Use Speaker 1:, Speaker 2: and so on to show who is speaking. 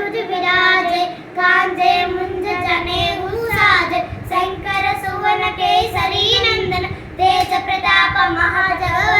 Speaker 1: मुझ विराजे कांजे मुंज जने शंकर सुवन केसरी नंदन तेज प्रताप महाजगवंदन